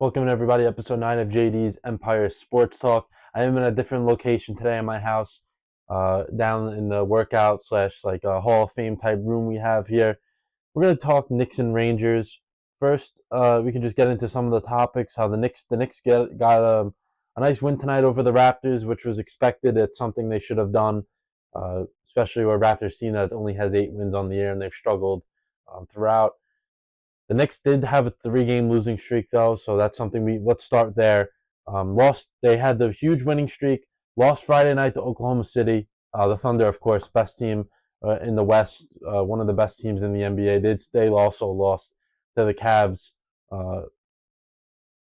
Welcome everybody, episode 9 of JD's Empire Sports Talk. I am in a different location today in my house, down in the workout slash like a Hall of Fame type room we have here. We're going to talk Knicks and Rangers. First, we can just get into some of the topics, how the Knicks got a nice win tonight over the Raptors, which was expected. It's something they should have done, especially where Raptors team that only has 8 wins on the year and they've struggled throughout. The Knicks did have a 3-game losing streak though, so that's something let's start there. They had the huge winning streak. Lost Friday night to Oklahoma City. The Thunder, of course, best team in the West, one of the best teams in the NBA. They also lost to the Cavs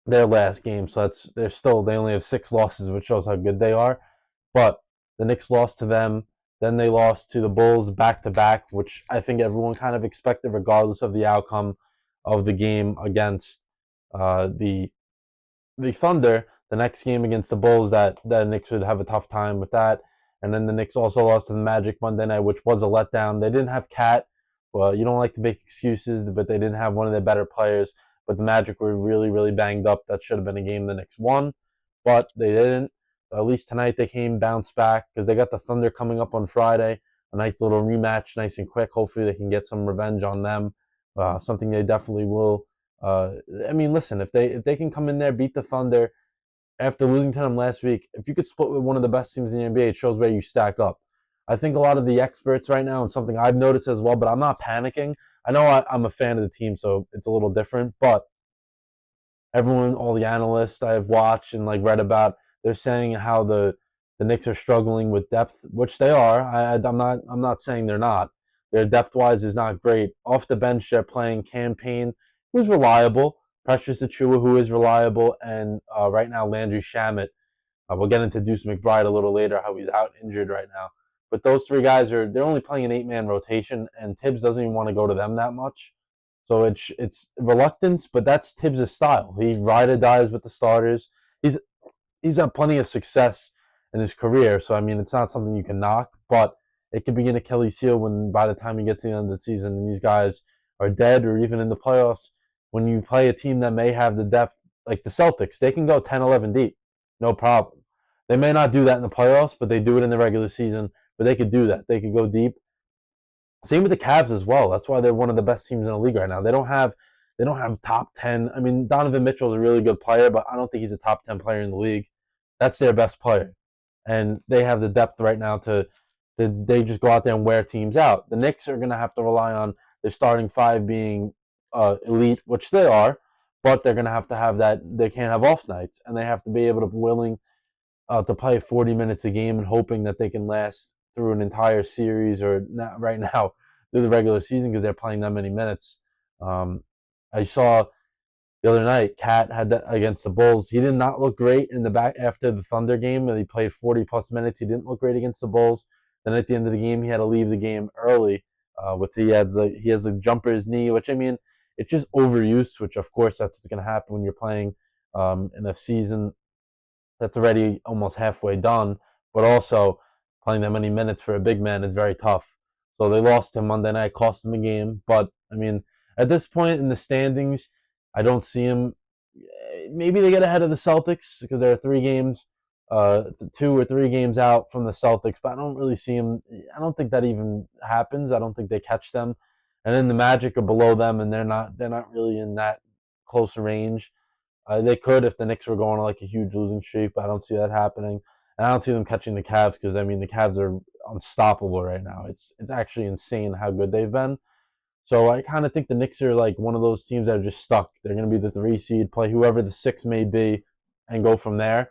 their last game, so they only have 6 losses, which shows how good they are. But the Knicks lost to them. Then they lost to the Bulls back to back, which I think everyone kind of expected, regardless of the outcome of the game against the Thunder. The next game against the Bulls, that the Knicks would have a tough time with that. And then the Knicks also lost to the Magic Monday night, which was a letdown. They didn't have Cat. Well, you don't like to make excuses, but they didn't have one of their better players. But the Magic were really, really banged up. That should have been a game the Knicks won, but they didn't. At least tonight they bounced back because they got the Thunder coming up on Friday. A nice little rematch, nice and quick. Hopefully they can get some revenge on them. Something they definitely will. Listen, if they can come in there, beat the Thunder after losing to them last week, if you could split with one of the best teams in the NBA, it shows where you stack up. I think a lot of the experts right now, and something I've noticed as well, but I'm not panicking. I know I'm a fan of the team, so it's a little different, but everyone, all the analysts I've watched and read about, they're saying how the Knicks are struggling with depth, which they are. I'm not saying they're not. Their depth-wise is not great. Off the bench, they're playing Campaign, who's reliable, Precious Achiuwa, who is reliable, and right now Landry Shamet. We'll get into Deuce McBride a little later, how he's out injured right now. But those 3 guys they're only playing an 8-man rotation, and Tibbs doesn't even want to go to them that much. So it's reluctance, but that's Tibbs' style. He ride or dies with the starters. He's had plenty of success in his career, so it's not something you can knock, but it could be an Achilles heel when by the time you get to the end of the season and these guys are dead or even in the playoffs, when you play a team that may have the depth, like the Celtics, they can go 10, 11 deep, no problem. They may not do that in the playoffs, but they do it in the regular season, but they could do that. They could go deep. Same with the Cavs as well. That's why they're one of the best teams in the league right now. They don't have top 10. Donovan Mitchell is a really good player, but I don't think he's a top 10 player in the league. That's their best player. And they have the depth right now they just go out there and wear teams out. The Knicks are going to have to rely on their starting 5 being elite, which they are, but they're going to have that. They can't have off nights, and they have to be able to be willing to play 40 minutes a game and hoping that they can last through an entire series or not right now through the regular season because they're playing that many minutes. I saw the other night, Cat had that against the Bulls. He did not look great in the back after the Thunder game, and he played 40-plus minutes. He didn't look great against the Bulls. Then at the end of the game, he had to leave the game early. He has a jumper's knee, which it's just overuse. Which of course that's what's going to happen when you're playing in a season that's already almost halfway done. But also playing that many minutes for a big man is very tough. So they lost him Monday night, cost him a game. But at this point in the standings, I don't see him. Maybe they get ahead of the Celtics because there are 3 games. 2 or 3 games out from the Celtics, but I don't really see them. I don't think that even happens. I don't think they catch them. And then the Magic are below them, and they're not really in that close range. They could if the Knicks were going on a huge losing streak, but I don't see that happening. And I don't see them catching the Cavs because the Cavs are unstoppable right now. It's actually insane how good they've been. So I kind of think the Knicks are one of those teams that are just stuck. They're going to be the 3 seed, play whoever the 6 may be, and go from there.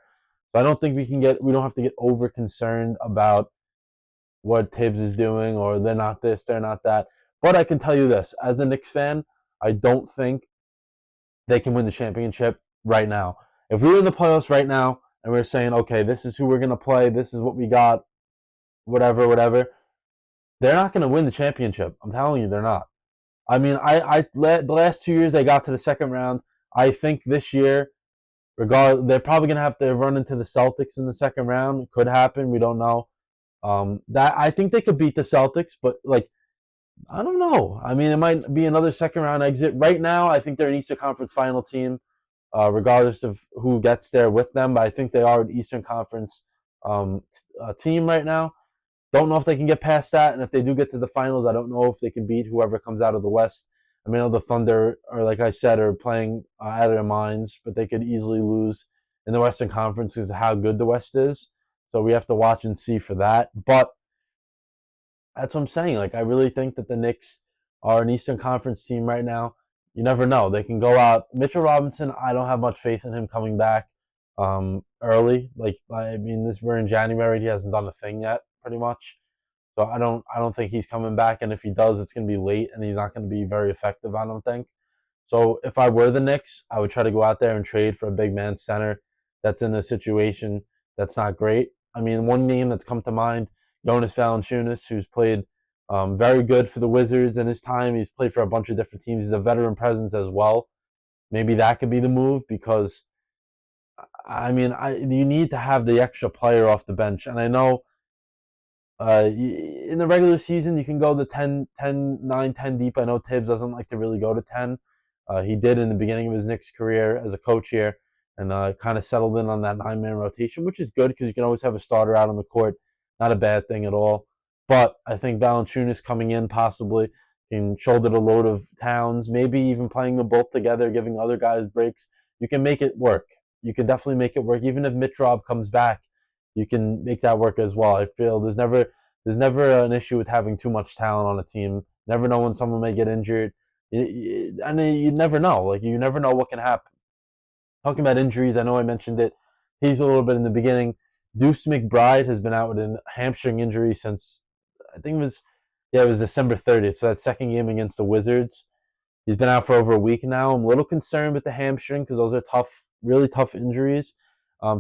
So I don't think we don't have to get over concerned about what Tibbs is doing or they're not this, they're not that. But I can tell you this, as a Knicks fan, I don't think they can win the championship right now. If we were in the playoffs right now and we're saying, okay, this is who we're going to play, this is what we got, whatever, they're not going to win the championship. I'm telling you, they're not. The last 2 years they got to the second round. I think this year, they're probably going to have to run into the Celtics in the second round. It could happen. We don't know. That I think they could beat the Celtics, but I don't know. It might be another second round exit. Right now, I think they're an Eastern Conference final team. regardless of who gets there with them. But I think they are an Eastern Conference team right now. Don't know if they can get past that, and if they do get to the finals, I don't know if they can beat whoever comes out of the West. I mean, the Thunder, are like I said, are playing out of their minds, but they could easily lose in the Western Conference because of how good the West is. So we have to watch and see for that. But that's what I'm saying. Like, I really think that the Knicks are an Eastern Conference team right now. You never know. They can go out. Mitchell Robinson, I don't have much faith in him coming back early. Like, I mean, we're in January. He hasn't done a thing yet, pretty much. So I don't think he's coming back. And if he does, it's going to be late, and he's not going to be very effective, I don't think. So if I were the Knicks, I would try to go out there and trade for a big man center that's in a situation that's not great. I mean, one name that's come to mind, Jonas Valanciunas, who's played very good for the Wizards in his time. He's played for a bunch of different teams. He's a veteran presence as well. Maybe that could be the move because, I mean, you need to have the extra player off the bench. And I know in the regular season, you can go to 9, 10 deep. I know Tibbs doesn't like to really go to 10. He did in the beginning of his Knicks career as a coach here and kind of settled in on that 9-man rotation, which is good because you can always have a starter out on the court. Not a bad thing at all. But I think Valanciunas coming in possibly can shoulder the load of Towns, maybe even playing them both together, giving other guys breaks. You can make it work. You can definitely make it work. Even if Mitch Rob comes back, you can make that work as well. I feel there's never an issue with having too much talent on a team. Never know when someone may get injured. And you never know. Like, you never know what can happen. Talking about injuries, I know I mentioned it. Teased a little bit in the beginning. Deuce McBride has been out with a hamstring injury since I think it was December 30th. So that second game against the Wizards. He's been out for over a week now. I'm a little concerned with the hamstring because those are tough, really tough injuries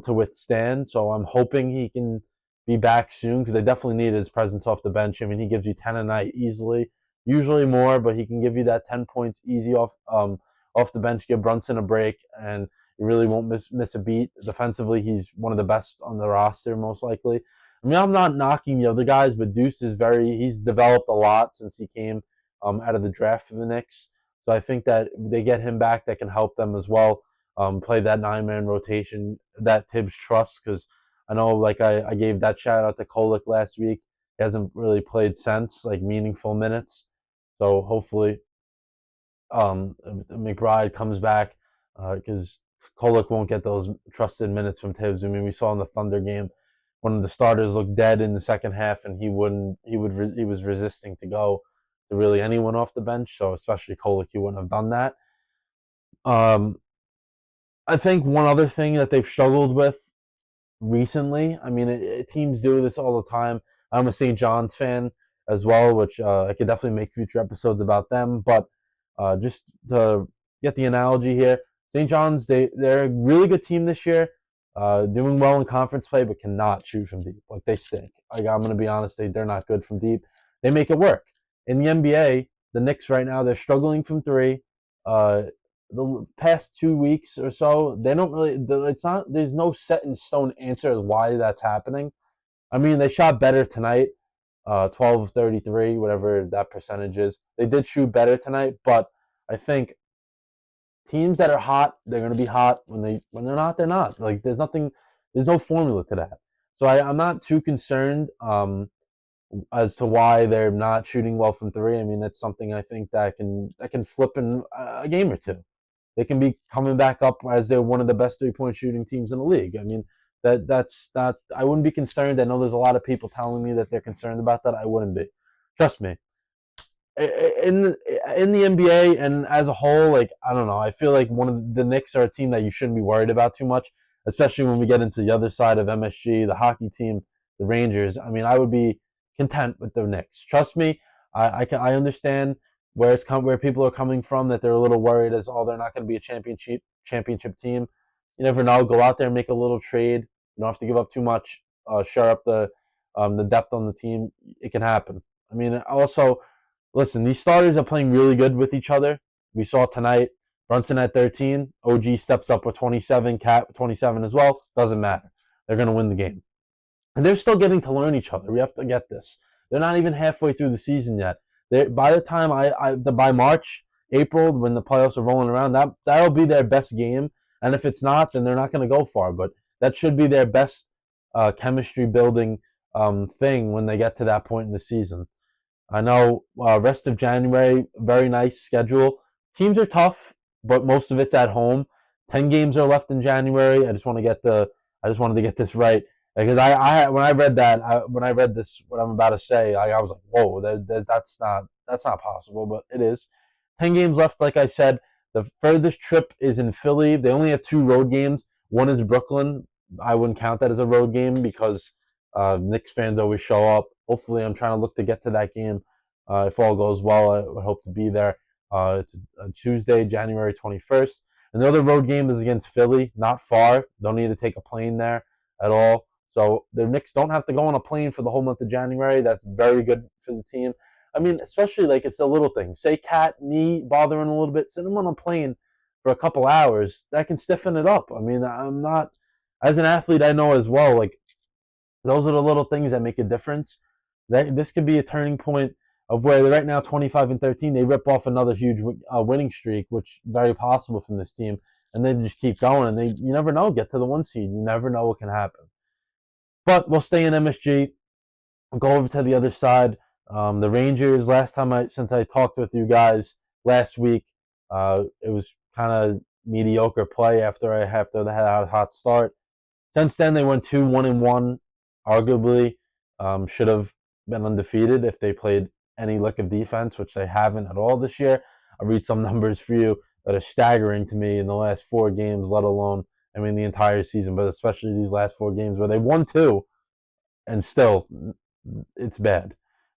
to withstand. So I'm hoping he can be back soon because they definitely need his presence off the bench. I mean, he gives you 10 a night easily, usually more, but he can give you that 10 points easy off the bench, give Brunson a break, and you really won't miss a beat. Defensively, he's one of the best on the roster, most likely. I mean, I'm not knocking the other guys, but Deuce he's developed a lot since he came out of the draft for the Knicks. So I think that if they get him back, that can help them as well. Play that 9-man rotation that Tibbs trusts because I know, like I gave that shout out to Kolek last week. He hasn't really played since, like meaningful minutes. So hopefully McBride comes back because Kolek won't get those trusted minutes from Tibbs. I mean, we saw in the Thunder game one of the starters looked dead in the second half, and he was resisting to go to really anyone off the bench. So especially Kolek, he wouldn't have done that. I think one other thing that they've struggled with recently, I mean, teams do this all the time. I'm a St. John's fan as well, which I could definitely make future episodes about them. But just to get the analogy here, St. John's, they're a really good team this year, doing well in conference play, but cannot shoot from deep. Like, they stink. Like, I'm going to be honest, they're not good from deep. They make it work. In the NBA, the Knicks right now, they're struggling from three. The past 2 weeks or so, they don't really. There's no set in stone answer as why that's happening. I mean, they shot better tonight, 12-33, whatever that percentage is. They did shoot better tonight, but I think teams that are hot, they're going to be hot. When they're not, they're not. Like, there's no formula to that. So I'm not too concerned as to why they're not shooting well from three. I mean, that's something I think that can flip in a game or two. They can be coming back up as they're one of the best 3-point shooting teams in the league. I mean, that's not. I wouldn't be concerned. I know there's a lot of people telling me that they're concerned about that. I wouldn't be. Trust me. In the NBA and as a whole, like, I don't know. I feel like one of the Knicks are a team that you shouldn't be worried about too much, especially when we get into the other side of MSG, the hockey team, the Rangers. I mean, I would be content with the Knicks. Trust me. I understand where people are coming from, that they're a little worried as, oh, they're not going to be a championship team. You never know. Go out there and make a little trade. You don't have to give up too much. Shore up the depth on the team. It can happen. I mean, also, listen, these starters are playing really good with each other. We saw tonight, Brunson at 13, OG steps up with 27, Cat with 27 as well. Doesn't matter. They're going to win the game. And they're still getting to learn each other. We have to get this. They're not even halfway through the season yet. By the time by March, April, when the playoffs are rolling around, that'll be their best game. And if it's not, then they're not going to go far. But that should be their best chemistry building thing when they get to that point in the season. I know rest of January, very nice schedule. Teams are tough, but most of it's at home. 10 games are left in January. I just wanted to get this right because when I read that, when I read this, what I'm about to say, I was like, whoa, that's not possible, but it is. 10 games left, like I said. The furthest trip is in Philly. They only have 2 road games. One is Brooklyn. I wouldn't count that as a road game because Knicks fans always show up. Hopefully, I'm trying to look to get to that game. If all goes well, I would hope to be there. It's a Tuesday, January 21st. And the other road game is against Philly, not far. Don't need to take a plane there at all. So the Knicks don't have to go on a plane for the whole month of January. That's very good for the team. I mean, especially like it's a little thing. Say cat, knee bothering a little bit, send him on a plane for a couple hours. That can stiffen it up. I mean, I'm not, as an athlete, I know as well, like those are the little things that make a difference. This could be a turning point of where right now 25-13, they rip off another huge winning streak, which is very possible from this team, and they just keep going. And you never know, get to the 1 seed. You never know what can happen. But we'll stay in MSG. I'll go over to the other side. The Rangers. Since I talked with you guys last week, it was kind of mediocre play after they had a hot start. Since then, they went 2-1-1. Arguably, should have been undefeated if they played any lick of defense, which they haven't at all this year. I'll read some numbers for you that are staggering to me in the last 4 games, let alone, the entire season, but especially these last 4 games where they won 2 and still it's bad.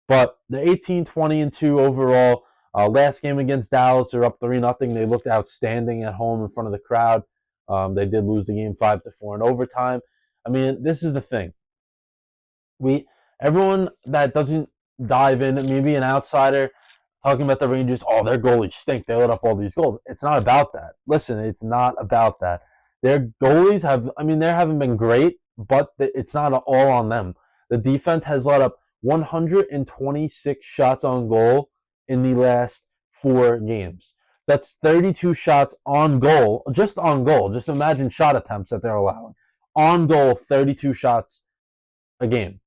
But the 18-20-2 overall. Last game against Dallas, they're up 3-0. They looked outstanding at home in front of the crowd. They did lose the game 5-4 in overtime. This is the thing. Everyone that doesn't dive in, maybe an outsider talking about the Rangers, their goalies stink. They let up all these goals. It's not about that. Listen, it's not about that. Their goalies they haven't been great, but it's not all on them. The defense has let up 126 shots on goal in the last 4 games. That's 32 shots on goal, just on goal. Just imagine shot attempts that they're allowing. On goal, 32 shots a game.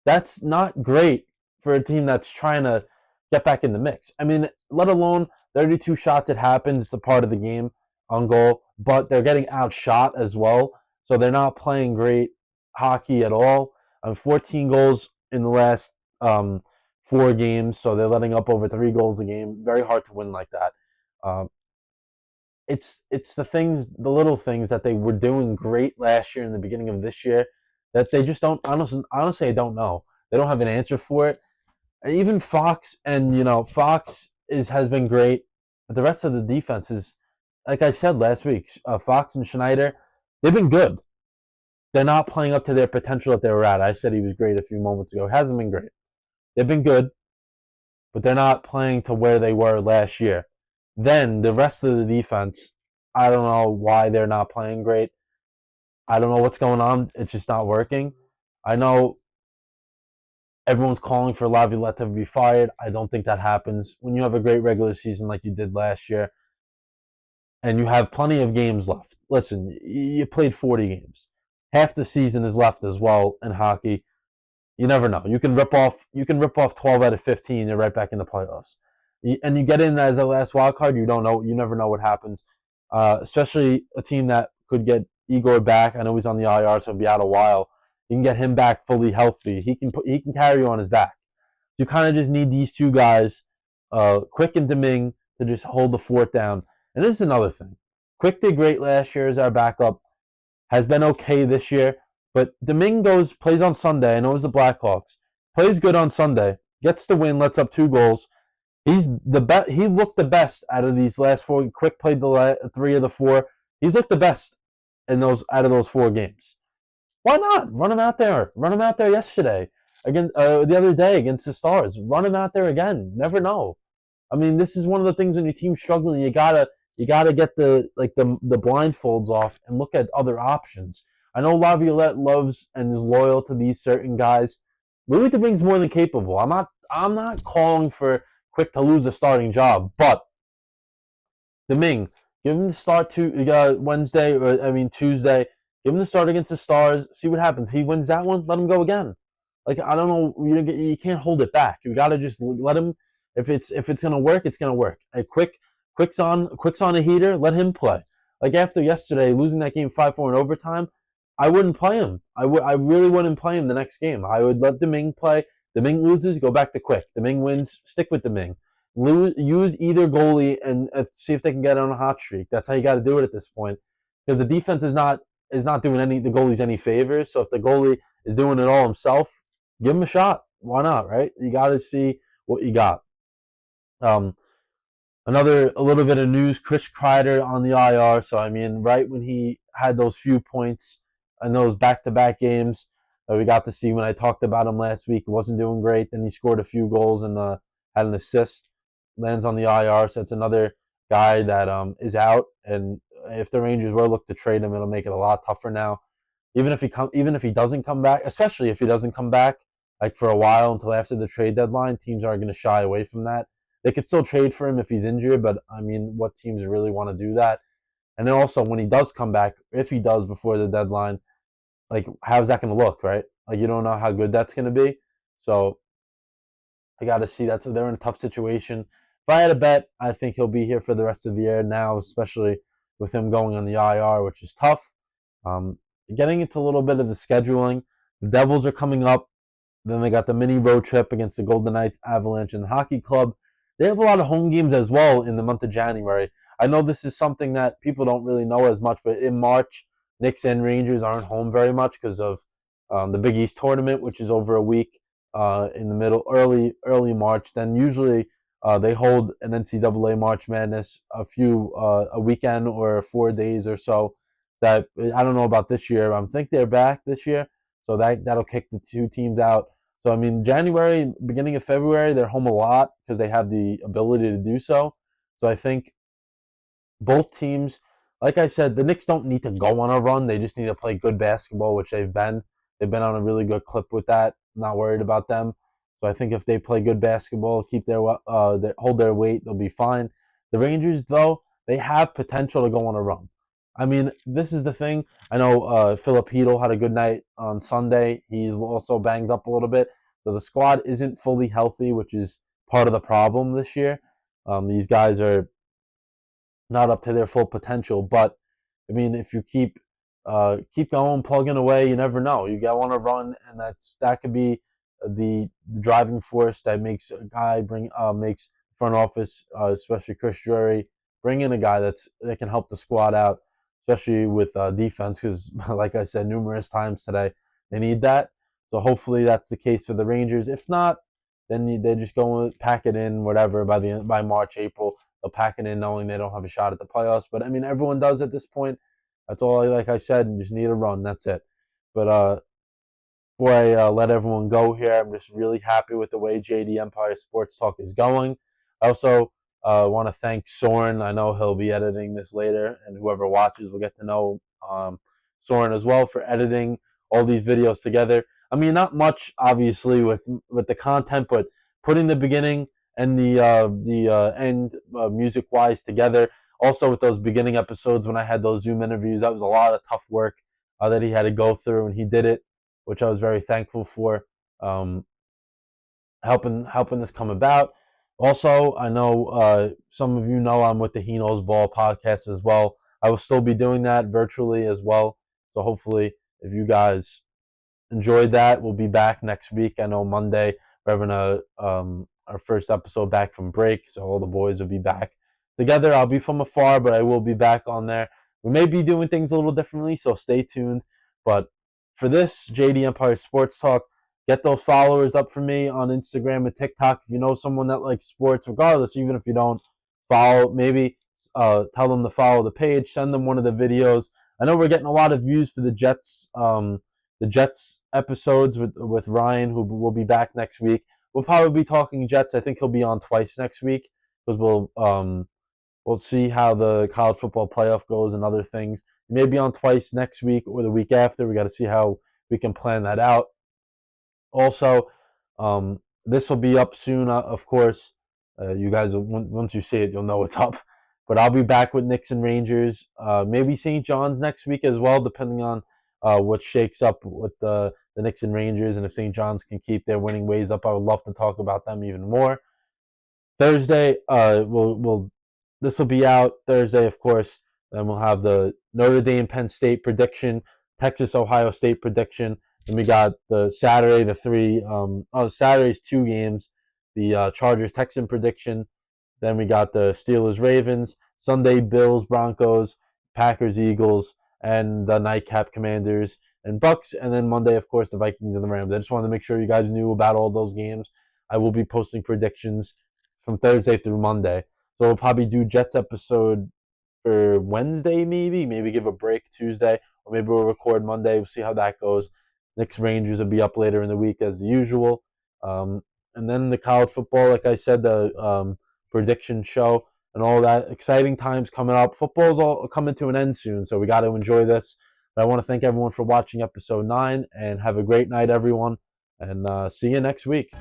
That's not great for a team that's trying to get back in the mix. Let alone 32 shots, it happens. It's a part of the game on goal, but they're getting outshot as well. So they're not playing great hockey at all. 14 goals in the last 4 games, so they're letting up over 3 goals a game. Very hard to win like that. It's the little things that they were doing great last year and the beginning of this year that they just don't, honestly, I don't know. They don't have an answer for it. And even Fox, Fox has been great, but the rest of the defense is, like I said last week, Fox and Schneider, they've been good. They're not playing up to their potential that they were at. I said he was great a few moments ago. It hasn't been great. They've been good, but they're not playing to where they were last year. Then the rest of the defense, I don't know why they're not playing great. I don't know what's going on. It's just not working. I know everyone's calling for Laviolette to be fired. I don't think that happens. When you have a great regular season like you did last year, and you have plenty of games left. Listen, you played 40 games. Half the season is left as well in hockey. You never know. You can rip off 12 out of 15. You're right back in the playoffs. And you get in as a last wild card. You don't know. You never know what happens. Especially a team that could get Igor back. I know he's on the IR, so he'll be out a while. You can get him back fully healthy. He can carry you on his back. You kind of just need these 2 guys, Quick and Domingue, to just hold the fort down. And this is another thing. Quick did great last year as our backup. Has been okay this year. But Domingue plays on Sunday. I know it was the Blackhawks. Plays good on Sunday. Gets the win. Lets up 2 goals. He looked the best out of these last 4. Quick played the 3 of the 4. He's looked the best out of those 4 games. Why not? Run him out there. Run him out there yesterday. The other day against the Stars. Run him out there again. Never know. This is one of the things when your team's struggling, you gotta get the blindfolds off and look at other options. I know Laviolette loves and is loyal to these certain guys. Louis Domingue's more than capable. I'm not calling for Quick to lose a starting job, but Domingue, Give him the start to Wednesday, or I mean Tuesday. Give him the start against the Stars. See what happens. He wins that one. Let him go again. Like I don't know, you can't hold it back. You got to just let him. If it's gonna work, it's gonna work. A quick's on a heater. Let him play. Like after yesterday losing that game 5-4 in overtime, I wouldn't play him. I really wouldn't play him the next game. I would let Deming play. Deming loses, go back to Quick. Deming wins, stick with Deming. Use either goalie and see if they can get on a hot streak. That's how you got to do it at this point, because the defense is not doing the goalies any favors. So if the goalie is doing it all himself, give him a shot. Why not, right? You got to see what you got. Um, a little bit of news: Chris Kreider on the IR. So I mean, right when he had those few points in those back-to-back games that we got to see when I talked about him last week, he wasn't doing great. Then he scored a few goals and had an assist. Lands on the IR. So it's another guy that is out. And if the Rangers were to look to trade him, it'll make it a lot tougher now. Even if he doesn't come back, especially if he doesn't come back, like for a while until after the trade deadline, teams are going to shy away from that. They could still trade for him if he's injured, but I mean, what teams really want to do that? And then also when he does come back, if he does before the deadline, like how's that going to look, right? Like you don't know how good that's going to be. So I got to see that. So they're in a tough situation. If I had a bet, I think he'll be here for the rest of the year now, especially with him going on the IR, which is tough. Um, Getting into a little bit of the scheduling, the Devils are coming up. Then they got the mini road trip against the Golden Knights, Avalanche, and the Hockey Club. They have a lot of home games as well in the month of January. I know this is something that people don't really know as much, but in March, Knicks and Rangers aren't home very much because of the Big East tournament, which is over a week in the early March. Then usually they hold an NCAA March Madness a weekend or 4 days or so. That I don't know about this year. I think they're back this year, so that'll kick the two teams out. So I mean, January, beginning of February, they're home a lot because they have the ability to do so. So I think both teams, like I said, the Knicks don't need to go on a run. They just need to play good basketball, which they've been. They've been on a really good clip with that. I'm not worried about them. So I think if they play good basketball, keep hold their weight, they'll be fine. The Rangers, though, they have potential to go on a run. I mean, this is the thing. I know Philip Hedl had a good night on Sunday. He's also banged up a little bit. So the squad isn't fully healthy, which is part of the problem this year. These guys are not up to their full potential. But I mean, if you keep going, plugging away, you never know. You get on a run, and that could be the driving force that makes a guy makes front office, especially Chris Drury, bring in a guy that can help the squad out, especially with defense. Because, like I said numerous times today, they need that. So hopefully that's the case for the Rangers. If not, then they just go and pack it in, whatever. By March, April, they'll pack it in, knowing they don't have a shot at the playoffs. But I mean, everyone does at this point. That's all. Like I said, you just need a run. That's it. But before I let everyone go here, I'm just really happy with the way JD Empire Sports Talk is going. I also want to thank Soren. I know he'll be editing this later, and whoever watches will get to know Soren as well for editing all these videos together. I mean, not much, obviously, with the content, but putting the beginning and the end music-wise together. Also, with those beginning episodes when I had those Zoom interviews, that was a lot of tough work that he had to go through, and he did it, which I was very thankful for, um, helping this come about. Also, I know some of you know I'm with the He Knows Ball podcast as well. I will still be doing that virtually as well. So hopefully, if you guys enjoyed that, we'll be back next week. I know Monday we're having our first episode back from break, so all the boys will be back together. I'll be from afar, but I will be back on there. We may be doing things a little differently, so stay tuned. But for this JD Empire Sports Talk, get those followers up for me on Instagram and TikTok. If you know someone that likes sports, regardless, even if you don't follow, maybe tell them to follow the page. Send them one of the videos. I know we're getting a lot of views for the Jets episodes with Ryan, who will be back next week. We'll probably be talking Jets. I think he'll be on twice next week because we'll see how the college football playoff goes and other things. He may be on twice next week or the week after. We got to see how we can plan that out. Also, this will be up soon, of course. You guys, once you see it, you'll know it's up. But I'll be back with Knicks and Rangers, maybe St. John's next week as well, depending on what shakes up with the Knicks and Rangers, and if St. John's can keep their winning ways up. I would love to talk about them even more. Thursday, we'll this will be out Thursday, of course. Then we'll have the Notre Dame Penn State prediction, Texas Ohio State prediction. Then we got the Saturday, Saturday's two games, the Chargers Texan prediction. Then we got the Steelers Ravens, Sunday Bills Broncos, Packers Eagles, and the nightcap Commanders and Bucks. And then Monday, of course, the Vikings and the Rams. I just wanted to make sure you guys knew about all those games. I will be posting predictions from Thursday through Monday. So we'll probably do Jets episode for Wednesday, maybe give a break Tuesday, or maybe we'll record Monday. We'll see how that goes. Knicks Rangers will be up later in the week as usual. And then the college football, like I said, the prediction show and all that. Exciting times coming up. Football's all coming to an end soon, so we got to enjoy this. But I want to thank everyone for watching episode 9, and have a great night, everyone, and see you next week.